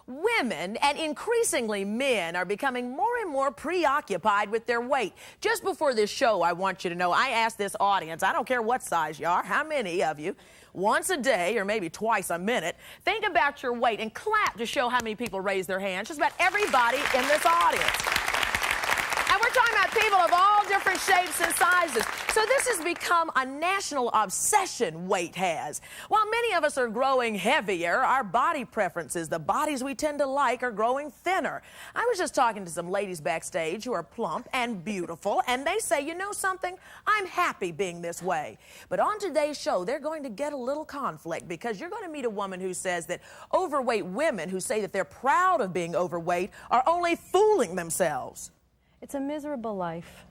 Women, and increasingly men, are becoming more and more preoccupied with their weight. Just before this show, I want you to know, I asked this audience, I don't care what size you are, how many of you, once a day or maybe twice a minute, think about your weight and clap to show how many people raise their hands. Just about everybody in this audience. And we're talking about people of all different shapes and sizes. So this has become a national obsession, weight has. While many of us are growing heavier, our body preferences, the bodies we tend to like, are growing thinner. I was just talking to some ladies backstage who are plump and beautiful, and they say, you know something? I'm happy being this way. But on today's show, they're going to get a little conflict, because you're going to meet a woman who says that overweight women who say that they're proud of being overweight are only fooling themselves. It's a miserable life.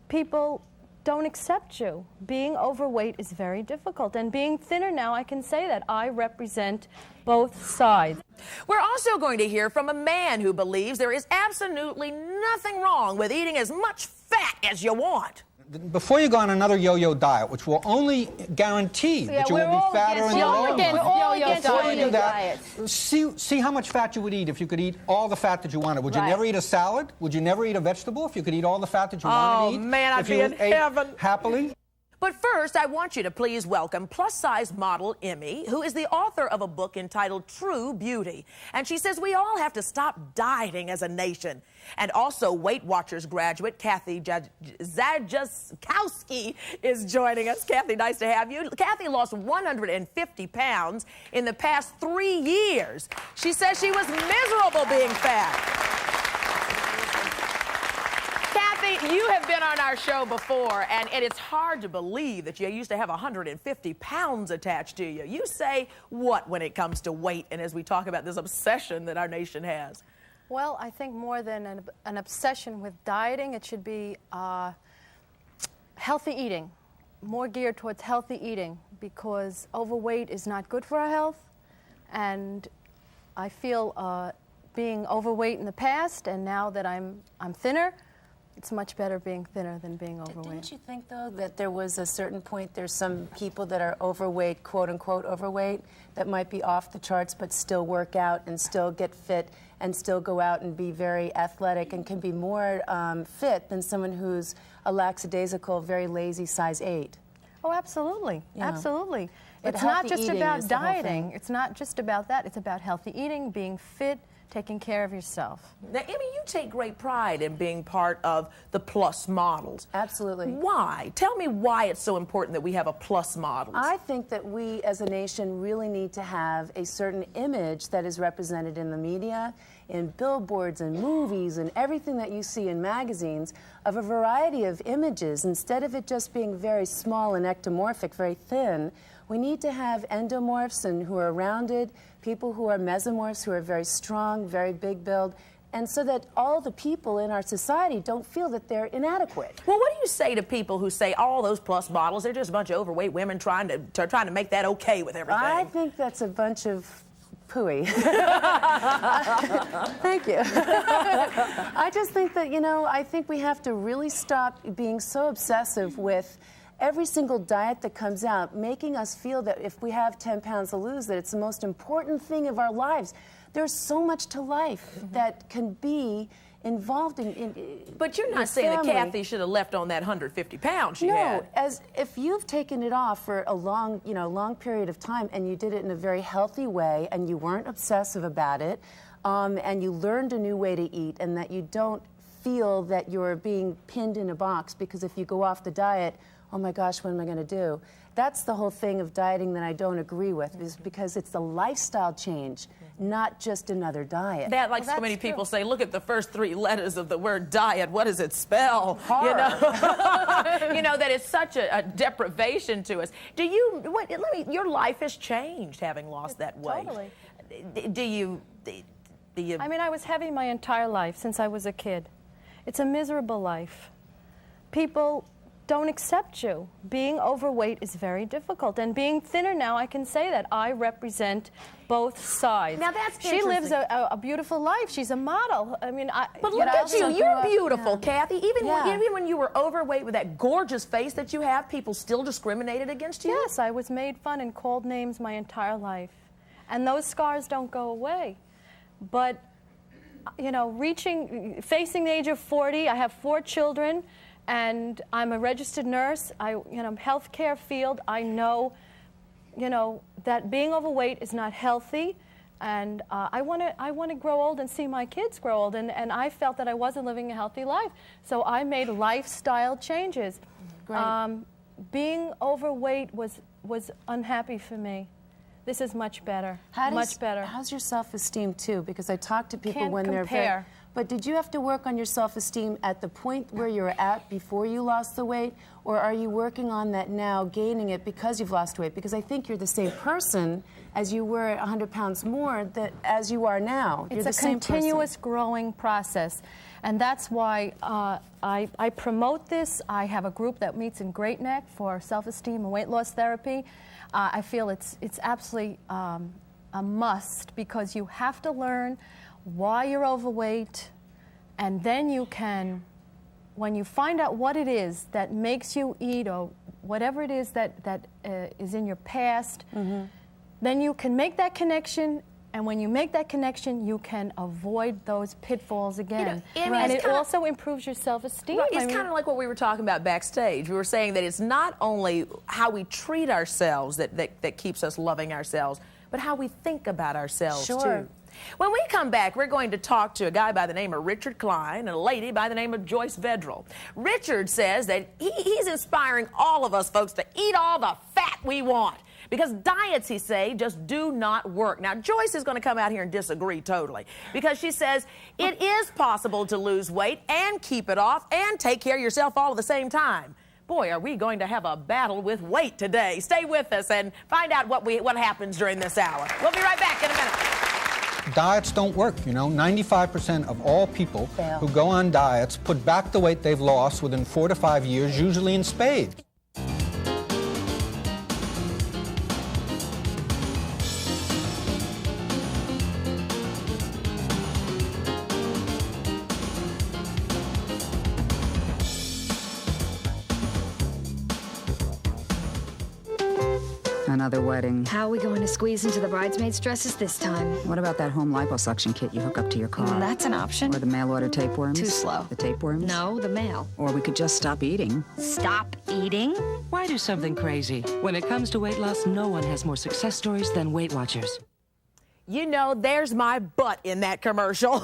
People don't accept you. Being overweight is very difficult, and being thinner now, I can say that. I represent both sides. We're also going to hear from a man who believes there is absolutely nothing wrong with eating as much fat as you want. Before you go on another yo-yo diet, which will only guarantee that you will be fatter in the long run. Before you do that, see how much fat you would eat if you could eat all the fat that you wanted. Would you never eat a salad? Would you never eat a vegetable if you could eat all the fat that you wanted to eat? Oh, man, I'd be in heaven. Happily? But first, I want you to please welcome plus-size model Emmy, who is the author of a book entitled True Beauty. And she says we all have to stop dieting as a nation. And also, Weight Watchers graduate Kathy Zajaskowski is joining us. Kathy, nice to have you. Kathy lost 150 pounds in the past 3 years. She says she was miserable being fat. Kathy, you have been on our show before, and it's hard to believe that you used to have 150 pounds attached to you. You say what when it comes to weight, and as we talk about this obsession that our nation has? Well, I think more than an obsession with dieting, it should be healthy eating, more geared towards healthy eating, because overweight is not good for our health. And I feel being overweight in the past, and now that I'm thinner, it's much better being thinner than being overweight. Didn't you think, though, that there was a certain point, there's some people that are overweight, quote-unquote overweight, that might be off the charts but still work out and still get fit and still go out and be very athletic and can be more fit than someone who's a lackadaisical, very lazy size 8? Oh, absolutely. Yeah. Absolutely. But it's not just healthy about eating is the whole dieting. thing. It's not just about that. It's about healthy eating, being fit, taking care of yourself. Now, Emmy, you take great pride in being part of the plus models. Absolutely. Why? Tell me why it's so important that we have a plus models. I think that we as a nation really need to have a certain image that is represented in the media, in billboards and movies and everything that you see in magazines, of a variety of images. Instead of it just being very small and ectomorphic, very thin, we need to have endomorphs and who are rounded, people who are mesomorphs, who are very strong, very big build, and so that all the people in our society don't feel that they're inadequate. Well, what do you say to people who say all those plus models, they're just a bunch of overweight women trying to make that okay with everything? I think that's a bunch of pooey. Thank you. I just think that, you know, I think we have to really stop being so obsessive with every single diet that comes out, making us feel that if we have 10 pounds to lose, that it's the most important thing of our lives. There's so much to life that can be involved in But you're not saying that Kathy should have left on that 150 pounds she had. No, as if you've taken it off for a long, long period of time, and you did it in a very healthy way, and you weren't obsessive about it, and you learned a new way to eat, and that you don't feel that you're being pinned in a box, because if you go off the diet, oh my gosh, what am I going to do? That's the whole thing of dieting that I don't agree with, is because it's a lifestyle change, not just another diet. That, like so many people say, look at the first 3 letters of the word diet. What does it spell? Horror. You know, you know that it's such a deprivation to us. Do you? Your life has changed having lost that weight. Totally. Do you? I mean, I was heavy my entire life since I was a kid. It's a miserable life. People don't accept you. Being overweight is very difficult, and being thinner now, I can say that. I represent both sides. Now that's she lives a beautiful life. She's a model. I mean, but look at you. You're beautiful, Kathy. Even when you were overweight with that gorgeous face that you have, people still discriminated against you? Yes, I was made fun and called names my entire life. And those scars don't go away. But, you know, facing the age of 40, I have 4 children, and I'm a registered nurse. Healthcare field, I know, you know, that being overweight is not healthy. And I want to grow old and see my kids grow old, and I felt that I wasn't living a healthy life. So I made lifestyle changes. Great. Being overweight was unhappy for me. This is much better. Much better. How's your self-esteem too? Because I talk to people when compare. they're very. But did you have to work on your self-esteem at the point where you were at before you lost the weight, or are you working on that now, gaining it because you've lost weight? Because I think you're the same person as you were at 100 pounds more as you are now. You're the same person. It's a continuous growing process, and that's why I promote this. I have a group that meets in Great Neck for self-esteem and weight loss therapy. I feel it's absolutely a must, because you have to learn why you're overweight, and then you can, when you find out what it is that makes you eat, or whatever it is that is in your past, then you can make that connection, and when you make that connection, you can avoid those pitfalls again. And it also improves your self-esteem. Right, it's kind of like what we were talking about backstage. We were saying that it's not only how we treat ourselves that keeps us loving ourselves, but how we think about ourselves, too. When we come back, we're going to talk to a guy by the name of Richard Klein and a lady by the name of Joyce Vedral. Richard says that he's inspiring all of us folks to eat all the fat we want, because diets, he say, just do not work. Now, Joyce is going to come out here and disagree totally, because she says it is possible to lose weight and keep it off and take care of yourself all at the same time. Boy, are we going to have a battle with weight today. Stay with us and find out what happens during this hour. We'll be right back in a minute. Diets don't work, you know. 95% of all people who go on diets put back the weight they've lost within 4 to 5 years, usually in spades. Another wedding. How are we going to squeeze into the bridesmaids' dresses this time? What about that home liposuction kit you hook up to your car? That's an option. Or the mail-order tapeworms? Too slow. The tapeworms? No, the mail. Or we could just stop eating. Stop eating? Why do something crazy? When it comes to weight loss, no one has more success stories than Weight Watchers. You know, there's my butt in that commercial.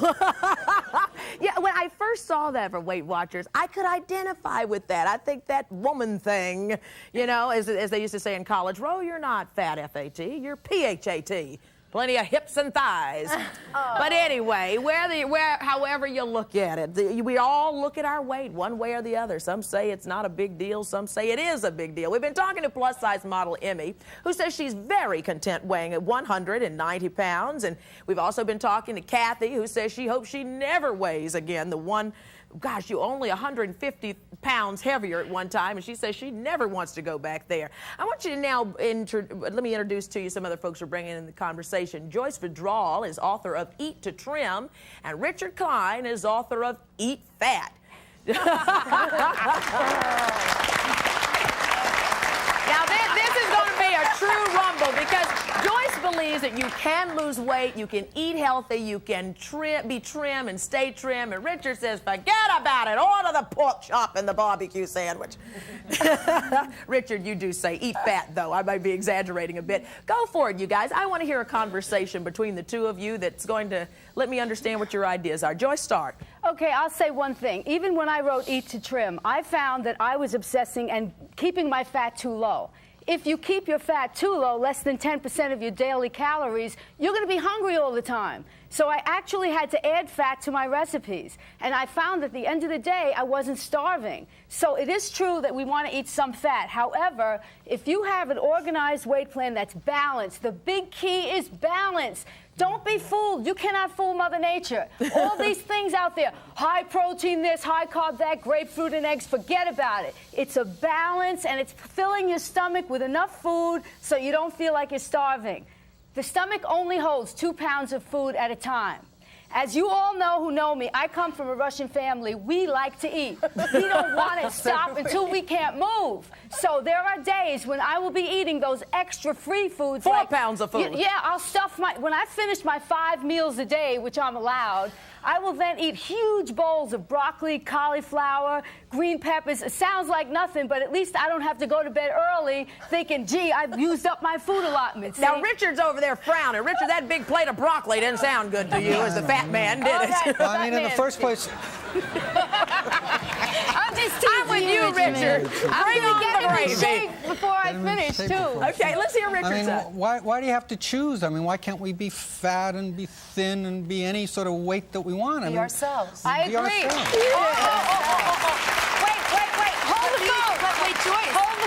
Yeah, when I first saw that for Weight Watchers, I could identify with that. I think that woman thing, you know, as they used to say in college, Ro, you're not fat, F-A-T, you're P-H-A-T. Plenty of hips and thighs. But anyway, however you look at it, we all look at our weight one way or the other. Some say it's not a big deal. Some say it is a big deal. We've been talking to plus-size model Emmy, who says she's very content weighing at 190 pounds. And we've also been talking to Kathy, who says she hopes she never weighs again gosh, you only 150 pounds heavier at one time, and she says she never wants to go back there. I want you to now, let me introduce to you some other folks who are bringing in the conversation. Joyce Vedral is author of Eat to Trim, and Richard Klein is author of Eat Fat. Now, this is going to be a true rumble, because Joyce believes that you can lose weight, you can eat healthy, you can be trim and stay trim, and Richard says, forget about it, order the pork chop and the barbecue sandwich. Richard, you do say eat fat, though. I might be exaggerating a bit. Go for it, you guys. I want to hear a conversation between the two of you that's going to let me understand what your ideas are. Joyce, start. Okay, I'll say one thing. Even when I wrote Eat to Trim, I found that I was obsessing and keeping my fat too low. If you keep your fat too low, less than 10% of your daily calories, you're going to be hungry all the time. So I actually had to add fat to my recipes. And I found that at the end of the day, I wasn't starving. So it is true that we want to eat some fat. However, if you have an organized weight plan that's balanced, the big key is balance. Don't be fooled. You cannot fool Mother Nature. All these things out there, high protein this, high carb that, grapefruit and eggs, forget about it. It's a balance, and it's filling your stomach with enough food so you don't feel like you're starving. The stomach only holds 2 pounds of food at a time. As you all know who know me, I come from a Russian family. We like to eat. We don't want to stop until we can't move. So there are days when I will be eating those extra free foods. 4 pounds of food. Yeah, I'll stuff when I finish my 5 meals a day, which I'm allowed, I will then eat huge bowls of broccoli, cauliflower, green peppers. It sounds like nothing, but at least I don't have to go to bed early thinking, gee, I've used up my food allotment. Now, Richard's over there frowning. Richard, that big plate of broccoli didn't sound good to you as the fat man, did it? Well, I mean, in the first place... I'm with you, Richard. Bring on the gravy. Shape before I finish, too. Okay, let's hear Richard's. I mean, why do you have to choose? I mean, why can't we be fat and be thin and be any sort of weight that we want? Be ourselves. I agree. Wait. Hold the phone. Wait, Joyce. Hold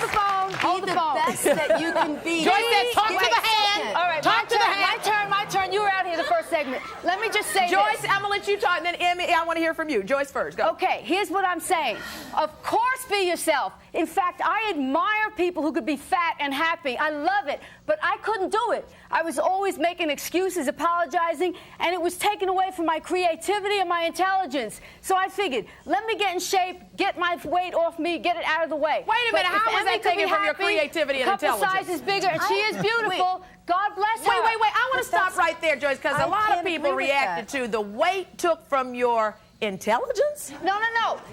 the phone. Hold the phone. Best that you can be. Joyce said, talk to the hand. All right, talk to the hand. My turn. You were out here the first segment. Let me just say Joyce, this. I'm going to let you talk, and then Emmy, I want to hear from you. Joyce first. Go. Okay, here's what I'm saying. Of course, be yourself. In fact, I admire people who could be fat and happy. I love it, but I couldn't do it. I was always making excuses, apologizing, and it was taken away from my creativity and my intelligence. So I figured, let me get in shape, get my weight off me, get it out of the way. Wait a minute, how was that taken from your creativity and intelligence? A couple sizes bigger, and she is beautiful. God bless her. Wait. I want to stop right there, Joyce, because a lot of people reacted to the weight took from your intelligence? No.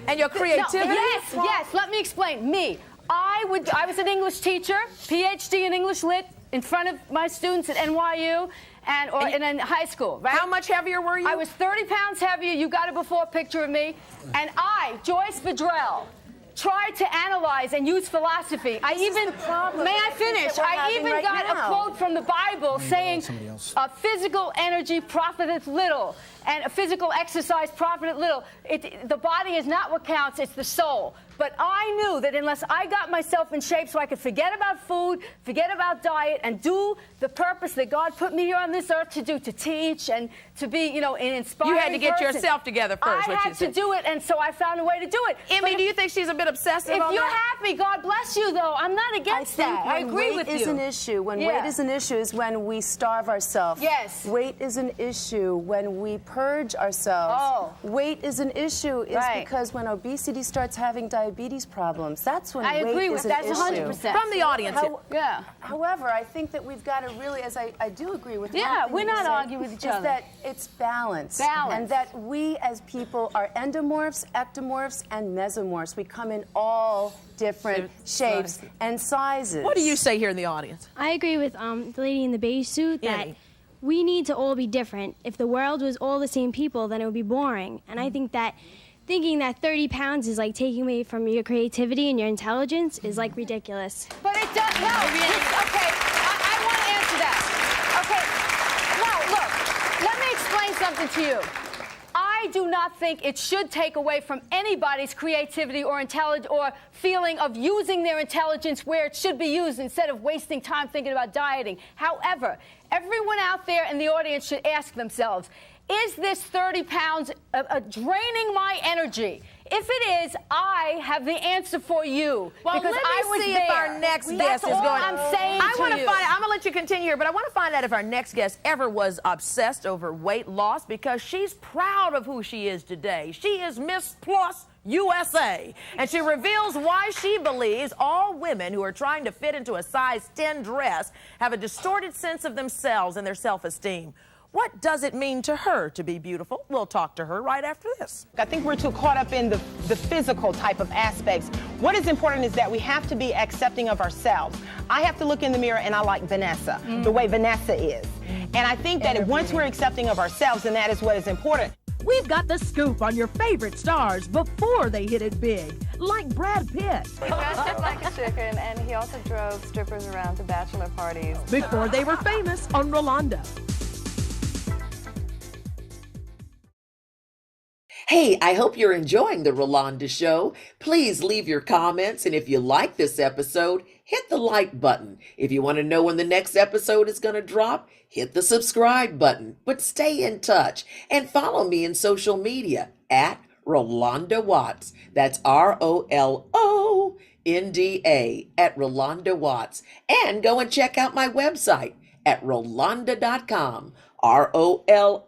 And your creativity? No, yes. Let me explain. Me. I was an English teacher, PhD in English Lit, in front of my students at NYU and in high school, right? How much heavier were you? I was 30 pounds heavier. You got a before picture of me. And I, Joyce Vidrell, tried to analyze and use philosophy. I even got a quote from the Bible saying, physical energy profiteth little, and a physical exercise profiteth little. The body is not what counts, it's the soul. But I knew that unless I got myself in shape so I could forget about food, forget about diet, and do the purpose that God put me here on this earth to do, to teach and to be, an inspiring You had to get person. yourself together first. I had to do it, and so I found a way to do it. Emmy, do you think she's a bit obsessive on that? If you're happy, God bless you, though. I'm not against that. I agree with you. Weight is an issue. Weight is an issue is when we starve ourselves. Yes. Weight is an issue when we purge ourselves. Oh. Weight is an issue because when obesity starts having diabetes problems, that's when I weight agree is with an that issue. 100%. From the audience. However, I think that we've got to really, as I do agree with Yeah, we're not arguing with each other. Is that it's balance. And that we as people are endomorphs, ectomorphs, and mesomorphs. We come in all different shapes and sizes. What do you say here in the audience? I agree with the lady in the beige suit that we need to all be different. If the world was all the same people, then it would be boring. And I think that thinking that 30 pounds is like taking away from your creativity and your intelligence is like ridiculous. But it does, no. Okay, I want to answer that. Okay, no, look, let me explain something to you. I do not think it should take away from anybody's creativity or intelligence or feeling of using their intelligence where it should be used instead of wasting time thinking about dieting. However, everyone out there in the audience should ask themselves, is this 30 pounds draining my energy? If it is, I have the answer for you. Well, because let me see if our next guest is going. I'm saying I'm going to find. I'm going to let you continue here, but I want to find out if our next guest ever was obsessed over weight loss, because she's proud of who she is today. She is Miss Plus USA, and she reveals why she believes all women who are trying to fit into a size 10 dress have a distorted sense of themselves and their self-esteem. What does it mean to her to be beautiful? We'll talk to her right after this. I think we're too caught up in the physical type of aspects. What is important is that we have to be accepting of ourselves. I have to look in the mirror and I like Vanessa, the way Vanessa is. And I think that once we're accepting of ourselves, then that is what is important. We've got the scoop on your favorite stars before they hit it big, like Brad Pitt. He dressed up like a chicken, and he also drove strippers around to bachelor parties. Before they were famous on Rolonda. Hey, I hope you're enjoying the Rolonda Show. Please leave your comments, and if you like this episode, hit the like button. If you want to know when the next episode is going to drop, hit the subscribe button. But stay in touch and follow me in social media at Rolonda Watts. That's ROLONDA at Rolonda Watts. And go and check out my website at Rolonda.com. ROLONDA.com.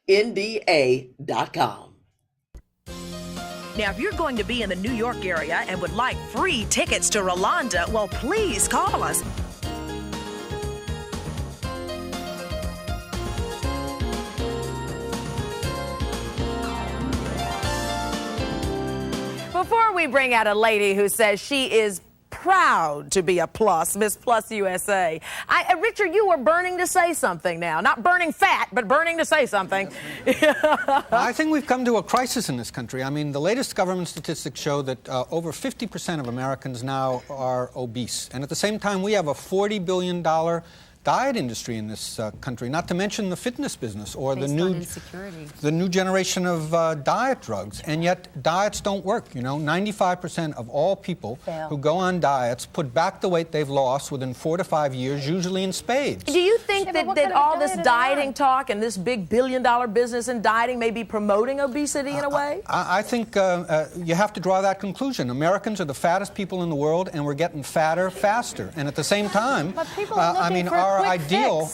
NDA.com. Now, if you're going to be in the New York area and would like free tickets to Rolonda, well, please call us. Before we bring out a lady who says she is proud to be a plus, Miss Plus USA. Richard, you were burning to say something now. Not burning fat, but burning to say something. I think we've come to a crisis in this country. I mean, the latest government statistics show that over 50% of Americans now are obese. And at the same time, we have a $40 billion diet industry in this country, not to mention the fitness business or the new generation of diet drugs. And yet diets don't work. You know, 95% of all people who go on diets put back the weight they've lost within 4 to 5 years, usually in spades. Do you think that all this dieting talk and this big billion-dollar business in dieting may be promoting obesity in a way? I think you have to draw that conclusion. Americans are the fattest people in the world, and we're getting fatter faster. And at the same time, I mean, our ideal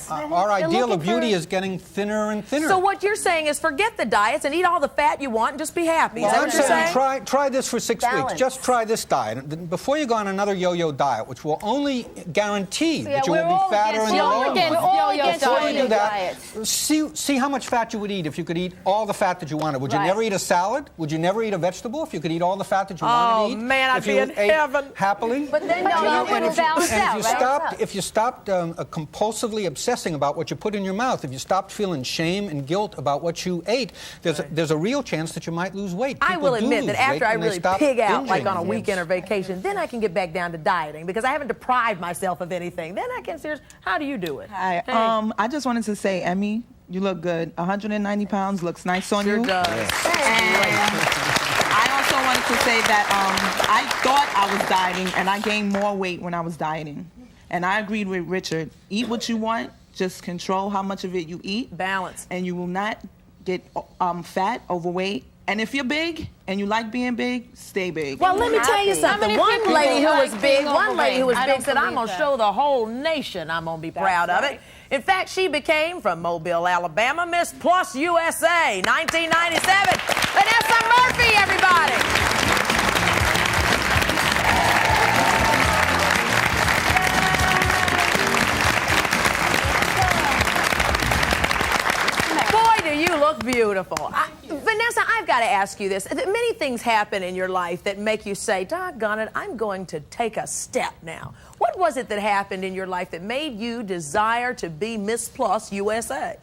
of beauty is getting thinner and thinner. So what you're saying is forget the diets and eat all the fat you want and just be happy. Is that what you're saying? Try this for 6 weeks. Just try this diet. Before you go on another yo-yo diet, which will only guarantee that you will be fatter in the long run. Before you do that, see how much fat you would eat if you could eat all the fat that you wanted. Would you never eat a salad? Would you never eat a vegetable if you could eat all the fat that you wanted to eat? Oh, man, I'd be in heaven. Happily? But then if you stopped compulsively obsessing about what you put in your mouth, if you stopped feeling shame and guilt about what you ate, there's a real chance that you might lose weight. I will admit that after I really pig out, like on a weekend or vacation, then I can get back down to dieting because I haven't deprived myself of anything. Then I can seriously, how do you do it? Hi, I just wanted to say, Emmy, you look good. 190 pounds looks nice on you. Sure does. And I also wanted to say that I thought I was dieting, and I gained more weight when I was dieting. And I agreed with Richard. Eat what you want. Just control how much of it you eat. Balance. And you will not get fat, overweight. And if you're big and you like being big, stay big. Well, let me tell you something. One lady who was big said, I'm going to show the whole nation I'm going to be proud of it. In fact, she became, from Mobile, Alabama, Miss Plus USA, 1997. Vanessa Murphy, everybody. You look beautiful. Vanessa, I've got to ask you this. Many things happen in your life that make you say, doggone it, I'm going to take a step now. What was it that happened in your life that made you desire to be Miss Plus USA?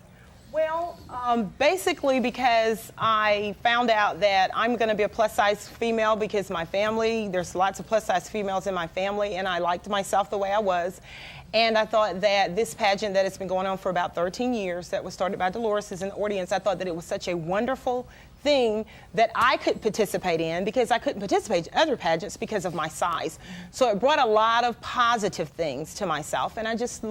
Well, basically because I found out that I'm going to be a plus-size female because my family, there's lots of plus-size females in my family, and I liked myself the way I was. And I thought that this pageant that has been going on for about 13 years, that was started by Dolores as an audience, I thought that it was such a wonderful thing that I could participate in because I couldn't participate in other pageants because of my size. So it brought a lot of positive things to myself, and I just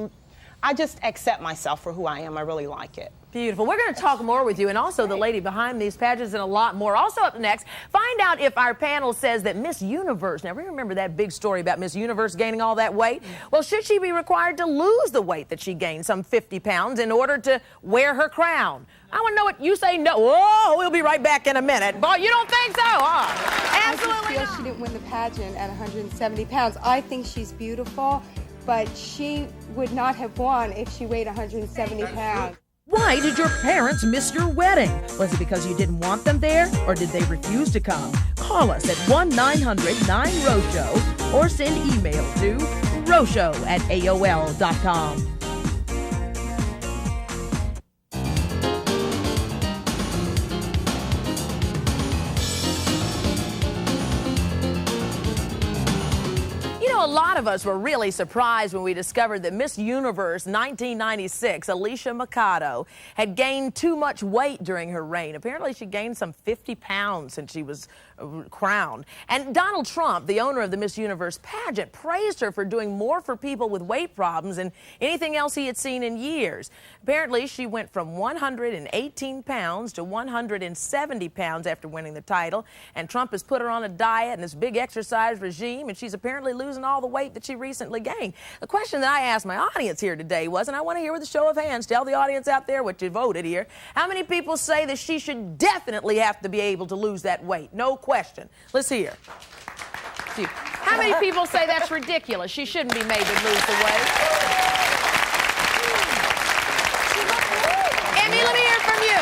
accept myself for who I am. I really like it. Beautiful. We're going to talk more with you and also the lady behind these pageants and a lot more. Also up next, find out if our panel says that Miss Universe, now we remember that big story about Miss Universe gaining all that weight? Well, should she be required to lose the weight that she gained, some 50 pounds, in order to wear her crown? I want to know what you say. No. Whoa, we'll be right back in a minute. But you don't think so, huh? Absolutely I just feel she didn't win the pageant at 170 pounds. I think she's beautiful, but she would not have won if she weighed 170 pounds. Why did your parents miss your wedding? Was it because you didn't want them there, or did they refuse to come? Call us at 1-900-9-ROSHO or send email to rosho@aol.com. A lot of us were really surprised when we discovered that Miss Universe 1996, Alicia Mercado, had gained too much weight during her reign. Apparently, she gained some 50 pounds since she was crowned. And Donald Trump, the owner of the Miss Universe pageant, praised her for doing more for people with weight problems than anything else he had seen in years. Apparently, she went from 118 pounds to 170 pounds after winning the title. And Trump has put her on a diet and this big exercise regime, and she's apparently losing all the weight weight that she recently gained. The question that I asked my audience here today was, and I want to hear with a show of hands, tell the audience out there what you voted here, how many people say that she should definitely have to be able to lose that weight? No question. Let's hear. How many people say that's ridiculous? She shouldn't be made to lose the weight. Emmy, let me hear from you.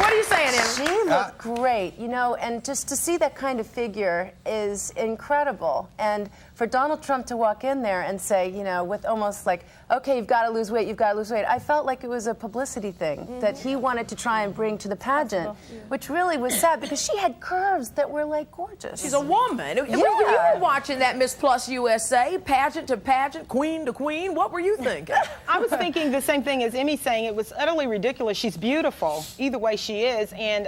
What are you saying, Emmy? She looked great, you know, and just to see that kind of figure is incredible. And for Donald Trump to walk in there and say, you know, with almost like, okay, you've got to lose weight, you've got to lose weight. I felt like it was a publicity thing that he wanted to try and bring to the pageant, which really was sad because she had curves that were like gorgeous. She's a woman. Yeah. When you were watching that Miss Plus USA, pageant to pageant, queen to queen, what were you thinking? I was thinking the same thing as Emmy saying. It was utterly ridiculous. She's beautiful, either way she is, and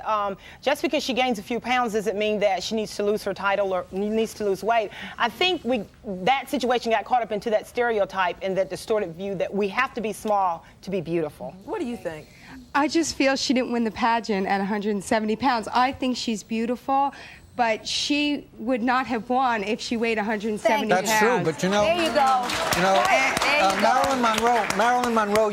just because she gains a few pounds doesn't mean that she needs to lose her title or needs to lose weight. I think that situation got caught up into that stereotype and that distorted view that we have to be small to be beautiful. What do you think? I just feel she didn't win the pageant at 170 pounds. I think she's beautiful, but she would not have won if she weighed 170 pounds. That's true, but you know, there you go. You know, Marilyn Monroe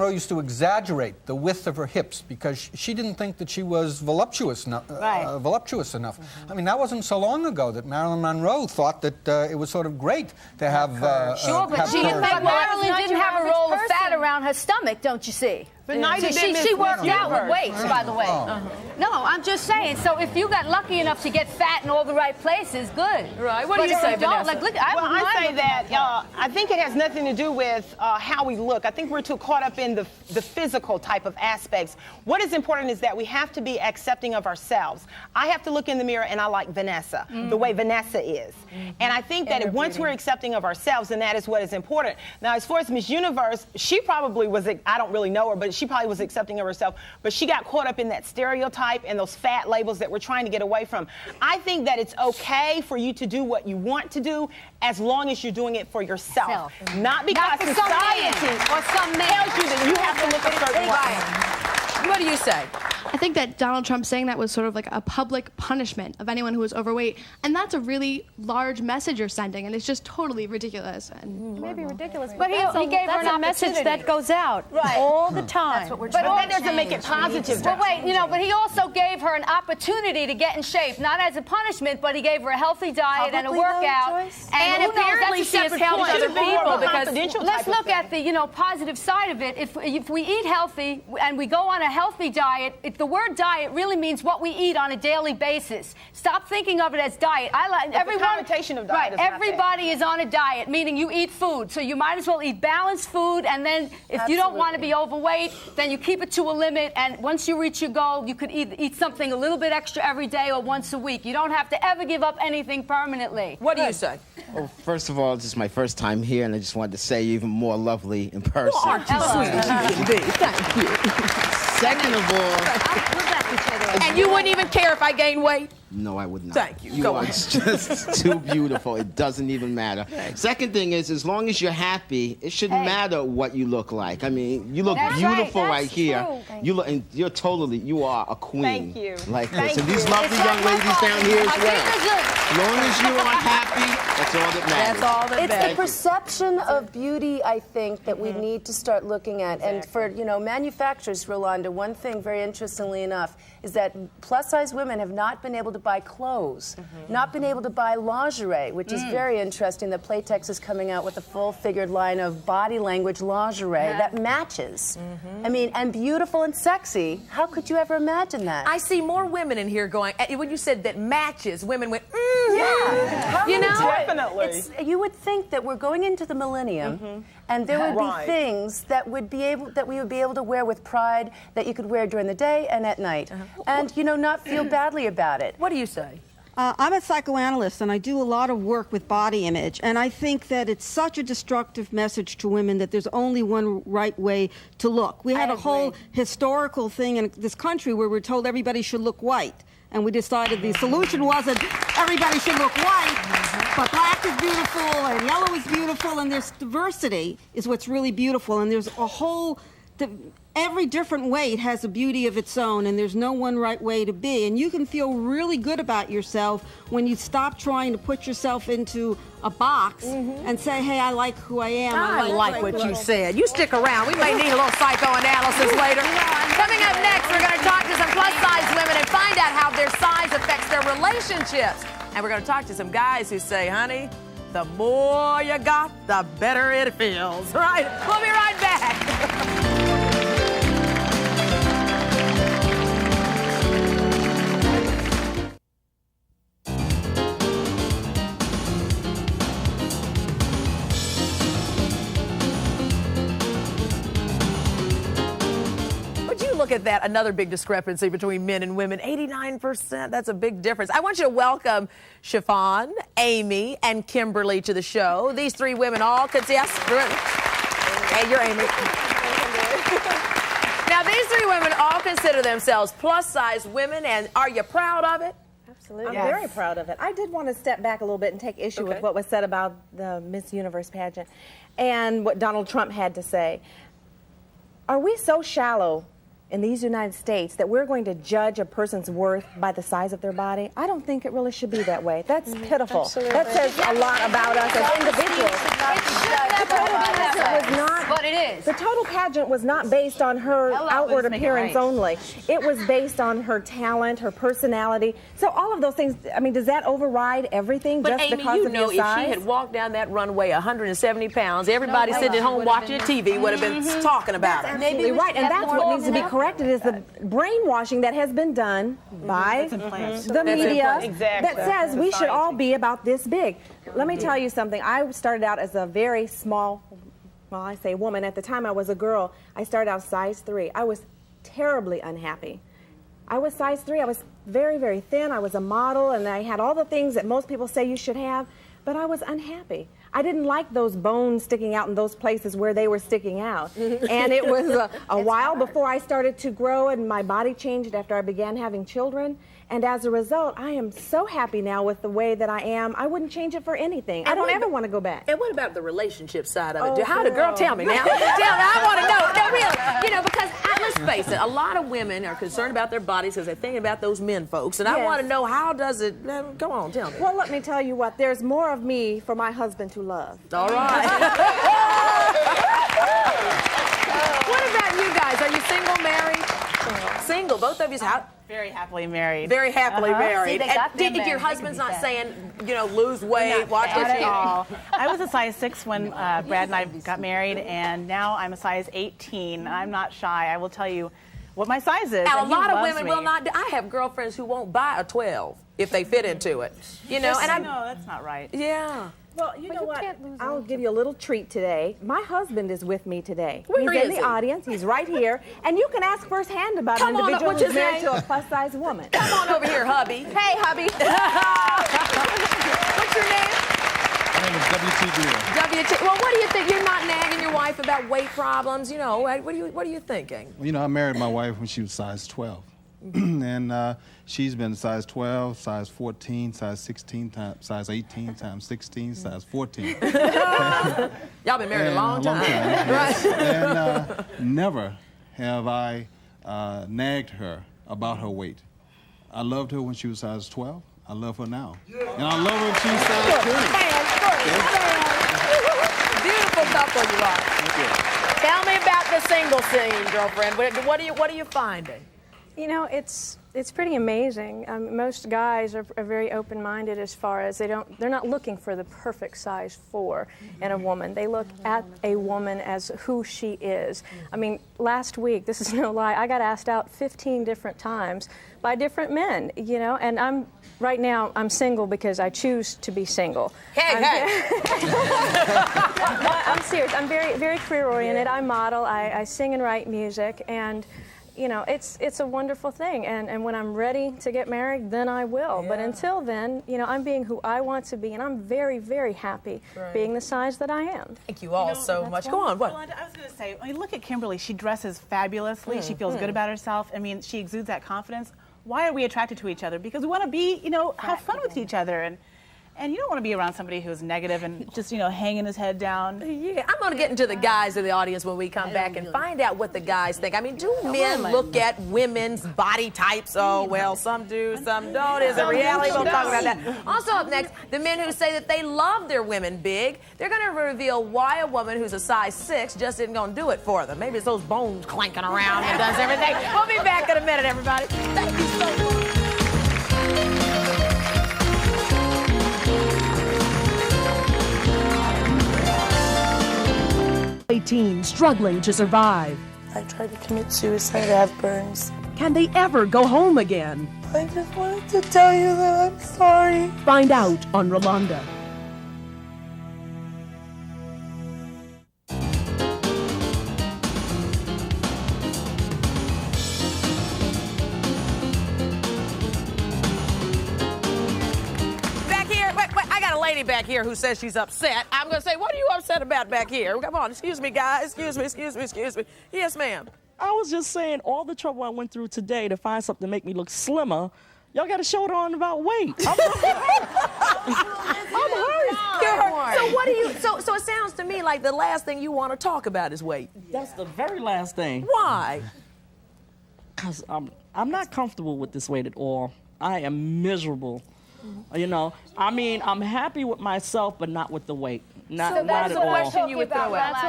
used to exaggerate the width of her hips because she didn't think that she was voluptuous enough. I mean, that wasn't so long ago that Marilyn Monroe thought that it was sort of great to have. Sure, but Marilyn didn't have a roll of fat around her stomach, don't you see? But neither did she worked out with weights, by the way. No, I'm just saying. So if you got lucky enough to get fat in all the right places, good. Right. What do you say, Vanessa? Like, look, I say that I think it has nothing to do with how we look. I think we're too caught up in the physical type of aspects. What is important is that we have to be accepting of ourselves. I have to look in the mirror and I like Vanessa, the way Vanessa is. And I think that once we're accepting of ourselves, then that is what is important. Now, as far as Miss Universe, she probably was, I don't really know her, but she probably was accepting of herself, but she got caught up in that stereotype and those fat labels that we're trying to get away from. I think that it's okay for you to do what you want to do as long as you're doing it for yourself. Not because society or some man tells you that you have to look a certain way. What do you say? I think that Donald Trump saying that was sort of like a public punishment of anyone who was overweight, and that's a really large message you're sending, and it's just totally ridiculous. And maybe ridiculous, but he gave her a message that goes out all the time. That's what we're trying but that doesn't make it positive. But wait, you know, but he also gave her an opportunity to get in shape, not as a punishment, but he gave her a healthy diet and a workout. And apparently she has helped other people because let's look at the positive side of it. If we eat healthy and we go on a healthy diet, the word diet really means what we eat on a daily basis. Stop thinking of it as diet. Every connotation of diet. Right. Everybody is on a diet, meaning you eat food. So you might as well eat balanced food, and then if you don't want to be overweight, then you keep it to a limit. And once you reach your goal, you could eat something a little bit extra every day or once a week. You don't have to ever give up anything permanently. What do you say? Well, first of all, this is my first time here, and I just wanted to say you're even more lovely in person. Well, aren't you sweet as you can be? Thank you. Second of all... And you wouldn't even care if I gained weight? No, I would not. Thank you. You are just too beautiful. It doesn't even matter. Second thing is, as long as you're happy, it shouldn't matter what you look like. I mean, you look beautiful right here. You look, and you are a queen. Thank you. Like this. And these lovely young ladies down here as well. As long as you are happy, that's all that matters. That's all that matters. It's the perception of beauty, I think, that we need to start looking at. And for, manufacturers, Rolonda, one thing very interestingly enough is that plus-size women have not been able to buy clothes, not been able to buy lingerie, which is very interesting that Playtex is coming out with a full-figured line of body language lingerie that matches. I mean, and beautiful and sexy. How could you ever imagine that? I see more women in here going, when you said that matches, women went, yeah. Definitely. You would think that we're going into the millennium, and there would be things that we would be able to wear with pride that you could wear during the day and at night, and not feel badly about it. What do you say? I'm a psychoanalyst, and I do a lot of work with body image, and I think that it's such a destructive message to women that there's only one right way to look. We had a whole historical thing in this country where we're told everybody should look white, and we decided the solution wasn't everybody should look white, but black is beautiful, and yellow is beautiful, and there's diversity is what's really beautiful, and there's every different weight has a beauty of its own, and there's no one right way to be. And you can feel really good about yourself when you stop trying to put yourself into a box and say, hey, I like who I am. I like what you said. You stick around. We may need a little psychoanalysis later. Coming up next, we're going to talk to some plus-size women and find out how their size affects their relationships. And we're going to talk to some guys who say, honey, the more you got, the better it feels. Right? We'll be right back. Look at that, another big discrepancy between men and women, 89%. That's a big difference. I want you to welcome Chiffon, Amy, and Kimberly to the show. These three women all could, yes, hey, you're Amy. Now, these three women all consider themselves plus-size women, and are you proud of it? Absolutely. I'm very proud of it. I did want to step back a little bit and take issue with what was said about the Miss Universe pageant and what Donald Trump had to say. Are we so shallow in these United States that we're going to judge a person's worth by the size of their body? I don't think it really should be that way. That's pitiful. Absolutely. That says a lot about us as individuals. But it is. The total pageant was not based on her outward appearance only. It was based on her talent, her personality. So all of those things, I mean, does that override everything just Amy, because of your size? If she had walked down that runway 170 pounds, everybody sitting at home watching TV would have been talking about it. Absolutely right, and that's what needs to be corrected is the brainwashing that has been done by the media that says we should all be about this big. Let me tell you something. I started out as a very small, well, I say woman. At the time I was a girl. I started out size 3. I was terribly unhappy. I was size 3. I was very, very thin. I was a model, and I had all the things that most people say you should have, but I was unhappy. I didn't like those bones sticking out in those places where they were sticking out. And it was a while before I started to grow and my body changed after I began having children. And as a result, I am so happy now with the way that I am. I wouldn't change it for anything. I don't ever want to go back. And what about the relationship side of it? How girl, tell me now. Tell me, I want to know. No, really. You know, because let's face it, a lot of women are concerned about their bodies because they're thinking about those men folks. And I want to know, how does it, go on, tell me. Well, let me tell you what, there's more of me for my husband to love. All right. What about you guys? Are you single, married? Single, both of you. How? Very happily married. Very happily married. See, and did your husband's not saying, you know, lose weight, watch what you eat? I was a size 6 when Brad and I got married, and now I'm a size 18. I'm not shy. I will tell you what my size is. And a lot of women will not do. I have girlfriends who won't buy a 12 if they fit into it. You know, and I know that's not right. Yeah. Well, you know what? I'll give you a little treat today. My husband is with me today. Where He's in is the he? audience. He's right here. And you can ask firsthand about an individual who's married to a plus-size woman. Come on over here, hubby. Hey, hubby. What's your name? My name is WT. Well, what do you think? You're not nagging your wife about weight problems, you know. What are you thinking? You know, I married my wife when she was size 12. And she's been size 12, size 14, size 16, size 18, times 16, size 14. Y'all been married a long time. Yes. And never have I nagged her about her weight. I loved her when she was size 12. I love her now. And I love her if she's size 20. Beautiful couple you are. Thank you. Tell me about the single scene, girlfriend. What are you finding? You know, it's pretty amazing. Most guys are very open-minded as far as they're not looking for the perfect size 4 in a woman. They look at a woman as who she is. I mean, last week, this is no lie, I got asked out 15 different times by different men, you know, and right now I'm single because I choose to be single. Hey. I'm serious. I'm very, very career-oriented. I model, I sing and write music, and you know, it's a wonderful thing, and when I'm ready to get married, then I will. Yeah. But until then, you know, I'm being who I want to be, and I'm very, very happy being the size that I am. Thank you all so much. Go on, what? Rolonda, I was going to say, I mean, look at Kimberly. She dresses fabulously. She feels good about herself. I mean, she exudes that confidence. Why are we attracted to each other? Because we want to be, you know, have fun with each other. And you don't want to be around somebody who's negative and just, you know, hanging his head down. Yeah, I'm going to get into the guys of the audience when we come back and find out what the guys think. I mean, do men look at women's body types? Oh, well, some do, some don't. Is it reality? We'll talk about that. Also up next, the men who say that they love their women big. They're going to reveal why a woman who's a size 6 just isn't going to do it for them. Maybe it's those bones clanking around and does everything. We'll be back in a minute, everybody. Thank you so much. 18, struggling to survive. I tried to commit suicide, I have burns. Can they ever go home again? I just wanted to tell you that I'm sorry. Find out on Rolonda. Back here who says she's upset. I'm going to say, what are you upset about back here? Come on, excuse me, guys. Excuse me. Yes, ma'am. I was just saying all the trouble I went through today to find something to make me look slimmer. Y'all got to show it on about weight. I'm hurt. So what do you? So it sounds to me like the last thing you want to talk about is weight. That's the very last thing. Why? Because I'm not comfortable with this weight at all. I am miserable. You know, I mean, I'm happy with myself, but not with the weight. Not at all. That's what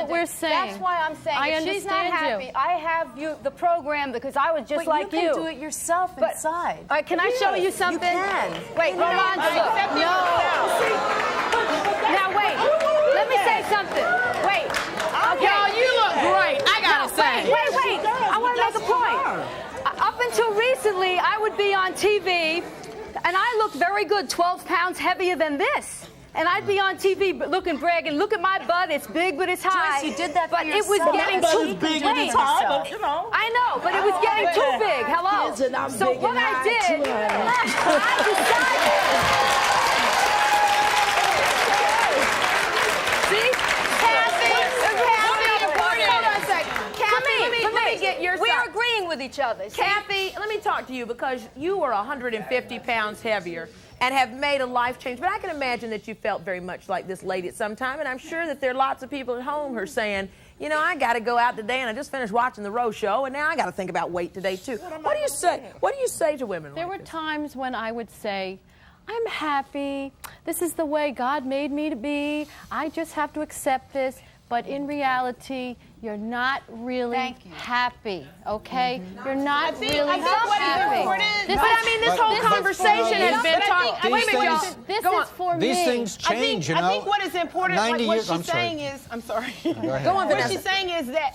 we're saying. That's why I'm saying if she's not happy, I have the program because I was just like you. You can do it yourself inside. Can I show you something? You can. Wait, Rolonda, look. No. Now wait. Let me say something. Wait. Okay. Y'all, you look great. I gotta say. Wait. I want to make a point. Up until recently, I would be on TV. And I look very good, 12 pounds heavier than this. And I'd be on TV looking bragging, look at my butt, it's big but it's high. Joyce, you did that for but yourself. It was getting too big and it's high, but you know. I know, but it was getting too big. Hello. So what I did, I decided. See? Kathy, let me get your side. We're agreeing with each other. Kathy, let me talk to you because you are 150 pounds heavier and have made a life change. But I can imagine that you felt very much like this lady at some time, and I'm sure that there are lots of people at home who are saying, you know, I got to go out today, and I just finished watching the Rose Show, and now I got to think about weight today too. What do you say? What do you say to women? There were times when I would say, I'm happy. This is the way God made me to be. I just have to accept this. But in reality, you're not really happy, okay? You're not really happy. But I mean, this whole conversation has been talked. Wait a minute, y'all. This is for me. These things change, you know. I think what is important, what she's saying is, I'm sorry. Go on, Vanessa.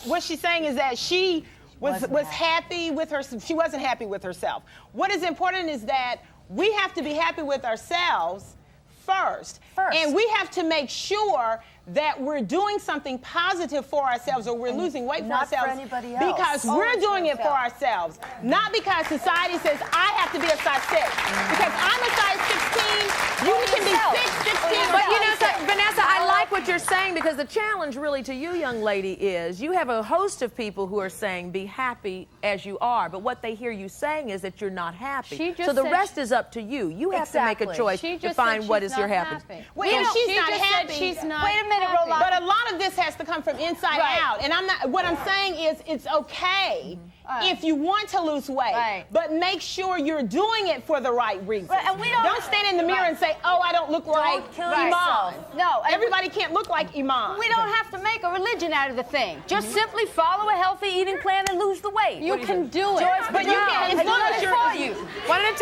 What she's saying is that she was happy with her. She wasn't happy with herself. What is important is that we have to be happy with ourselves first. And we have to make sure that we're doing something positive for ourselves, or we're losing weight for ourselves. For anybody else. Because we're doing it for ourselves. Not because society says I have to be a size 6. Because I'm a size 16, you can be 16. But you know, Vanessa, I like what you're saying, because the challenge really to you, young lady, is you have a host of people who are saying be happy as you are, but what they hear you saying is that you're not happy. So the rest is up to you. You have to make a choice to find what is your happiness. Wait, she's not happy. She's not Wait a minute, Rolonda. But a lot of this has to come from inside out. And I'm not. What I'm saying is, it's okay if you want to lose weight, but make sure you're doing it for the right reason. And we don't stand in the mirror and say, "Oh, I don't look like Iman." No, everybody can't look like Iman. We don't have to make a religion out of the thing. Just simply follow a healthy eating plan and lose the weight. You can do it. But you can. It's not for you. One at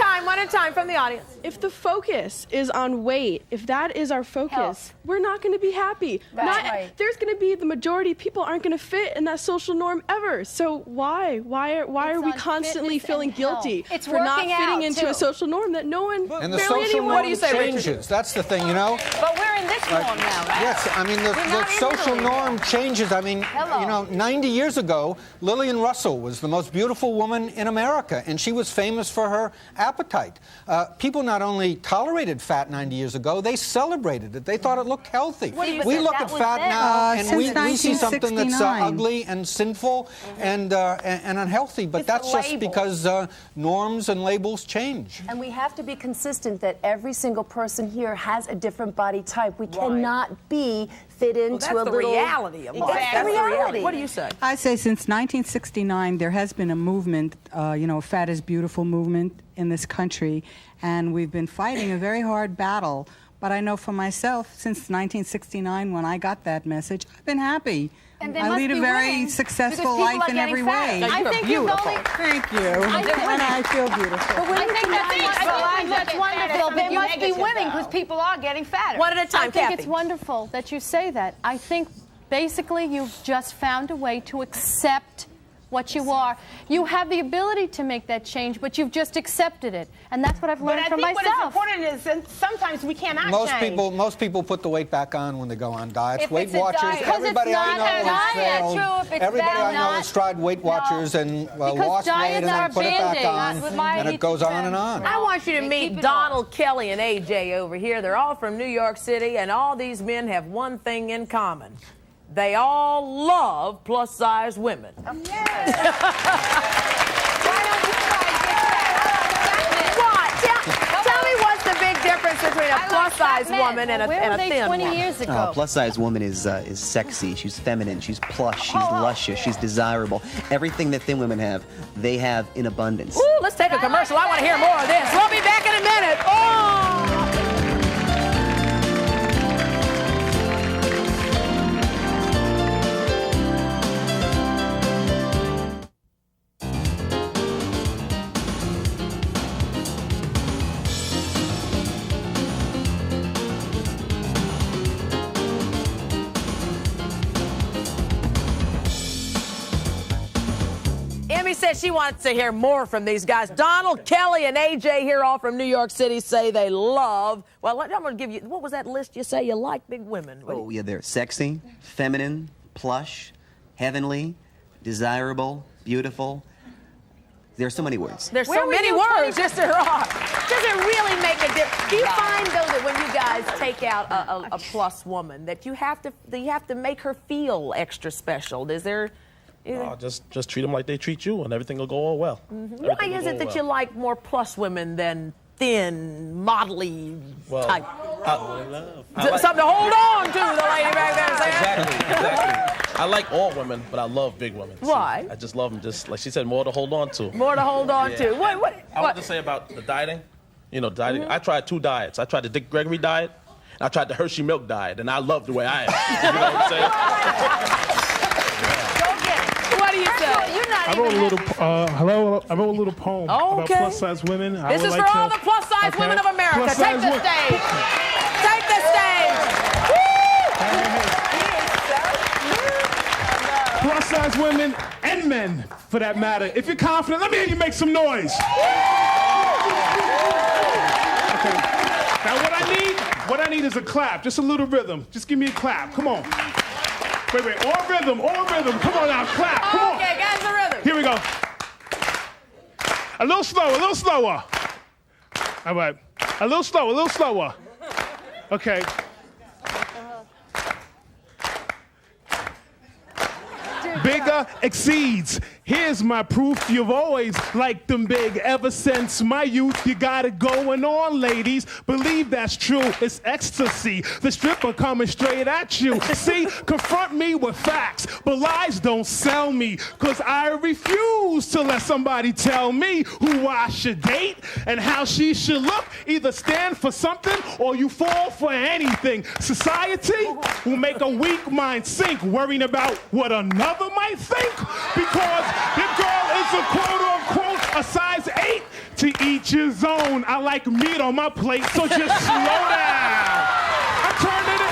a time from the audience. If the focus is on weight, if that is our focus, we're not going to be happy. There's going to be the majority of people aren't going to fit in that social norm ever. So why are we constantly feeling guilty for not fitting into a social norm that no one and the social norm changes. That's the thing, you know. But we're in this norm now, right? Yes, I mean, the social norm changes. I mean, you know, 90 years ago, Lillian Russell was the most beautiful woman in America, and she was famous for her appetite. People not only tolerated fat 90 years ago, they celebrated it. They thought it looked healthy. We look at fat now, and we see something that's ugly and sinful and unhealthy, but that's just because norms and labels change. And we have to be consistent that every single person here has a different body type. We cannot be fit into a little... That's the reality of life. That's the reality. What do you say? I say since 1969, there has been a movement, you know, Fat is Beautiful movement in this country, and we've been fighting a very hard battle. But I know for myself, since 1969, when I got that message, I've been happy. And they I must lead be a very winning successful life in every way. I think beautiful. Thank you. And I feel beautiful. I think that's wonderful. They must be winning because people are getting fatter. One at a time, I think it's wonderful that you say that. I think basically you've just found a way to accept what you are. You have the ability to make that change, but you've just accepted it. And that's what I've learned from myself. But I think what is important is sometimes we cannot change. Most people put the weight back on when they go on diets. If Weight it's a Watchers, diet. everybody I know has failed. True, Everybody I know has tried Weight Watchers and lost weight and then put it back on, and it goes on and on. I want you to meet Donald, Kelly, and AJ over here. They're all from New York City, and all these men have one thing in common. They all love plus-size women. Oh, Tell me what's the big difference between a plus-size woman and a thin woman? 20 years ago? Plus-size woman is sexy. She's feminine. She's plush. She's luscious. She's desirable. Everything that thin women have, they have in abundance. Ooh, let's take a commercial. I want to hear more of this. We'll be back in a minute. Oh! Emmy says she wants to hear more from these guys. Donald, Kelly, and AJ here, all from New York City, say they love. Well, I'm going to give you. What was that list you say you like? Big women. Oh, yeah, they're sexy, feminine, plush, heavenly, desirable, beautiful. There's so many words. There's so many words. Yes, there are. Does it really make a difference? Do you find, though, that when you guys take out a plus woman, that you have to make her feel extra special? Is there? Just treat them like they treat you, and everything will go all well. Why is it that you like more plus women than thin, modelly type? Something to hold on to, the lady back there saying. Exactly. I like all women, but I love big women. Why? I just love them, just like she said, more to hold on to. More to hold on to. What? I want to say about the dieting. You know, dieting. I tried 2 diets. I tried the Dick Gregory diet, and I tried the Hershey milk diet, and I love the way I am. You know what I'm saying? What do you say? I wrote a little. I wrote a little poem about plus-size women. This is for all the plus-size women of America. Take the stage. Take the stage. Plus-size women and men, for that matter. If you're confident, let me hear you make some noise. Okay. Now what I need is a clap. Just a little rhythm. Just give me a clap. Come on. Wait. All rhythm. Come on now, clap. Come on. Okay, guys, the rhythm. Here we go. A little slower. All right. A little slower. Okay. Bigger exceeds. Here's my proof. You've always liked them big. Ever since my youth, you got it going on, ladies. Believe that's true. It's ecstasy. The stripper coming straight at you. See, confront me with facts, but lies don't sell me. Cause I refuse to let somebody tell me who I should date and how she should look. Either stand for something or you fall for anything. Society will make a weak mind sink, worrying about what another might think. Because this girl is a quote-unquote a size 8. To each his own. I like meat on my plate, so just slow down. I'm turning it.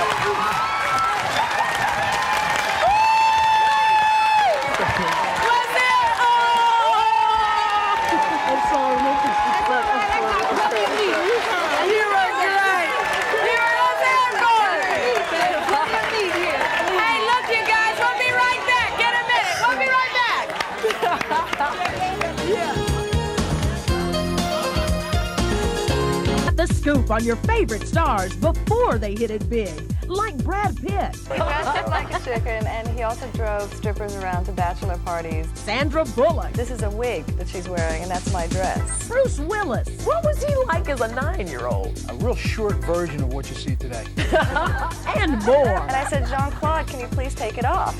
the scoop on your favorite stars before they hit it big, like Brad Pitt. He dressed like a chicken, and he also drove strippers around to bachelor parties. Sandra Bullock. This is a wig that she's wearing, and that's my dress. Bruce Willis. What was he like as a 9-year-old? A real short version of what you see today. And more. And I said, Jean-Claude, can you please take it off?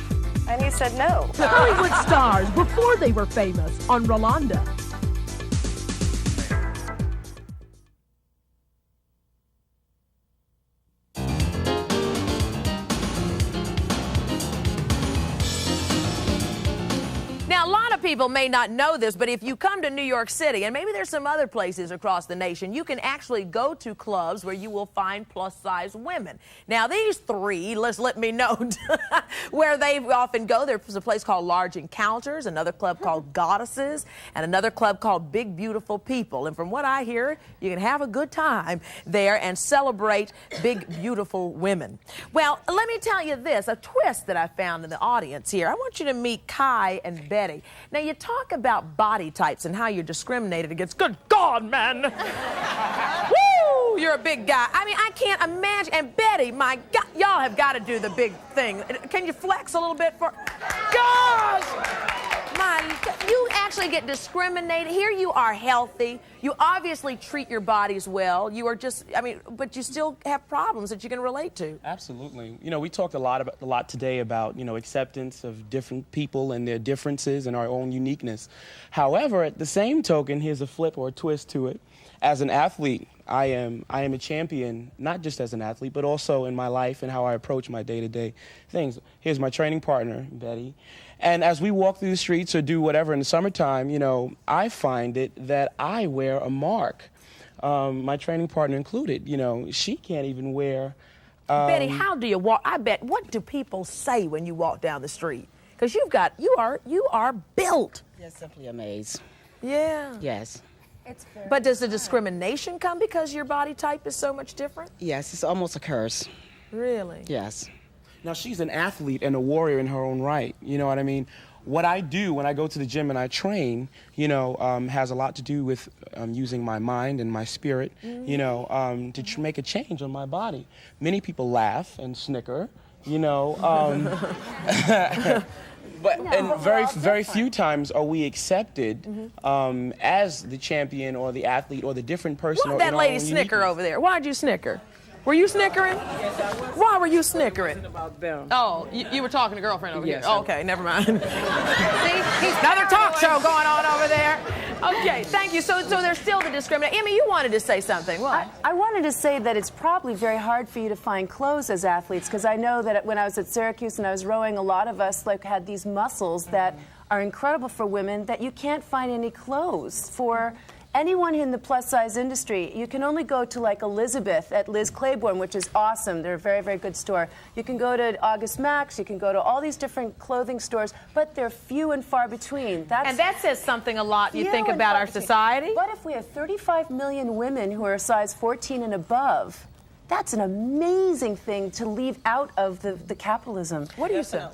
And he said no. Hollywood stars before they were famous on Rolonda. Now, a lot of people may not know this, but if you come to New York City, and maybe there's some other places across the nation, you can actually go to clubs where you will find plus-size women. Now, these three, let me know where they often go. There's a place called Large Encounters, another club called Goddesses, and another club called Big Beautiful People. And from what I hear, you can have a good time there and celebrate big, beautiful women. Well, let me tell you this, a twist that I found in the audience here. I want you to meet Kai and Betty. Now, you talk about body types and how you're discriminated against. Good God, man! Woo! You're a big guy. I mean, I can't imagine. And Betty, my God, y'all have got to do the big thing. Can you flex a little bit for... Gosh! You actually get discriminated. Here you are healthy. You obviously treat your bodies well. You are just, I mean, but you still have problems that you can relate to. Absolutely. You know, we talked a lot today about, acceptance of different people and their differences and our own uniqueness. However, at the same token, here's a flip or a twist to it. As an athlete, I am a champion, not just as an athlete, but also in my life and how I approach my day-to-day things. Here's my training partner, Betty. And as we walk through the streets or do whatever in the summertime, I find it that I wear a mark. My training partner included. She can't even wear... Betty, how do you walk? I bet, what do people say when you walk down the street? Because you are built. They're simply amazed. Yeah. Yes. But does the discrimination come because your body type is so much different? Yes, it's almost a curse. Really? Yes. Now, she's an athlete and a warrior in her own right. You know what I mean? What I do when I go to the gym and I train, has a lot to do with using my mind and my spirit, to make a change on my body. Many people laugh and snicker, and very few times are we accepted as the champion or the athlete or the different person. Why'd that lady snicker over there? Why'd you snicker? Were you snickering? Why were you snickering? About them. Oh, you were talking to girlfriend over Yes, here. Oh, okay, never mind. See, another talk show going on over there. Okay, thank you. So there's still the discrimination. Emmy, you wanted to say something. What? I wanted to say that it's probably very hard for you to find clothes as athletes, because I know that when I was at Syracuse and I was rowing, a lot of us had these muscles that are incredible for women that you can't find any clothes for. Anyone in the plus-size industry, you can only go to Elizabeth at Liz Claiborne, which is awesome. They're a very, very good store. You can go to August Max. You can go to all these different clothing stores, but they're few and far between. And that says something a lot, you think, about our society. But if we have 35 million women who are size 14 and above, that's an amazing thing to leave out of the capitalism. What do you say?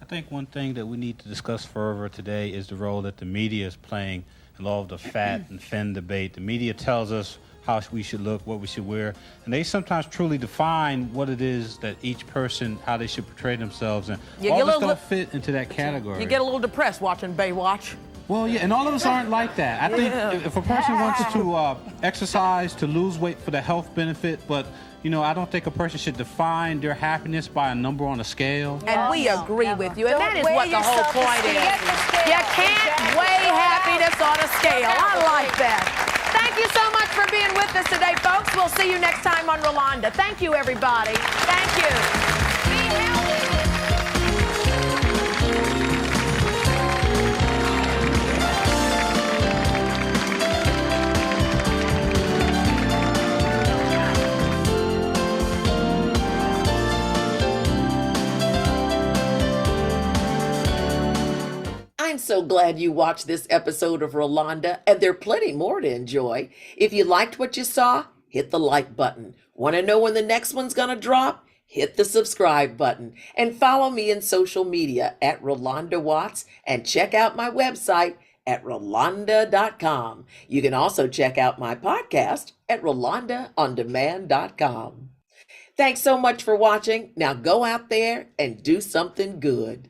I think one thing that we need to discuss further today is the role that the media is playing in all of the fat and thin debate. The media tells us how we should look, what we should wear, and they sometimes truly define what it is that each person, how they should portray themselves, and all of us don't fit into that category. You get a little depressed watching Baywatch. Well, yeah, and all of us aren't like that. I think if a person wants to exercise, to lose weight for the health benefit, but I don't think a person should define their happiness by a number on a scale. And we agree with you. And that is what the whole point is. You can't weigh happiness on a scale. I like that. Thank you so much for being with us today, folks. We'll see you next time on Rolonda. Thank you, everybody. Thank you. I'm so glad you watched this episode of Rolonda, and there are plenty more to enjoy. If you liked what you saw, hit the like button. Want to know when the next one's going to drop? Hit the subscribe button. And follow me in social media at Rolonda Watts, and check out my website at Rolonda.com. You can also check out my podcast at RolondaOnDemand.com. Thanks so much for watching. Now go out there and do something good.